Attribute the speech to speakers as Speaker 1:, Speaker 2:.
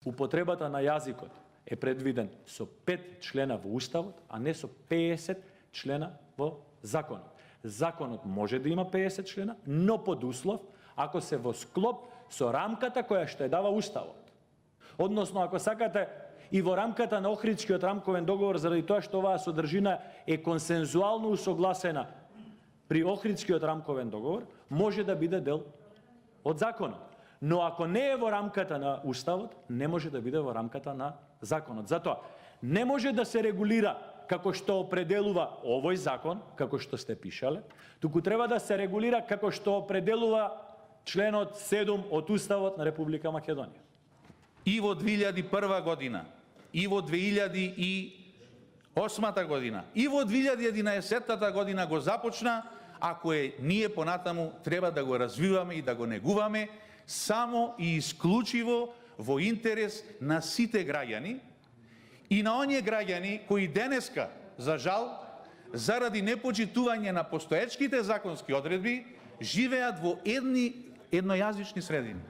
Speaker 1: употребата на јазикот е предвиден со 5 члена во Уставот, а не со 50 члена во законот. Законот може да има 50 члена, но под услов ако се во склоп со рамката која што ја дава Уставот. Односно, ако сакате и во рамката на Охридскиот рамковен договор, заради тоа што оваа содржина е консензуално усогласена при Охридскиот рамковен договор, може да биде дел од законот. Но ако не е во рамката на Уставот, не може да биде во рамката на законот. Затоа, не може да се регулира како што определува овој закон, како што сте пишале, туку треба да се регулира како што определува членот 7 од Уставот на Република Македонија.
Speaker 2: И во 2001 година, и во 2008 година, и во 2011 година го започна, ако ние понатаму треба да го развиваме и да го негуваме само и исклучиво во интерес на сите граѓани и на оние граѓани кои денеска, за жал, заради непочитување на постоечките законски одредби, живеат во еднојазични средини.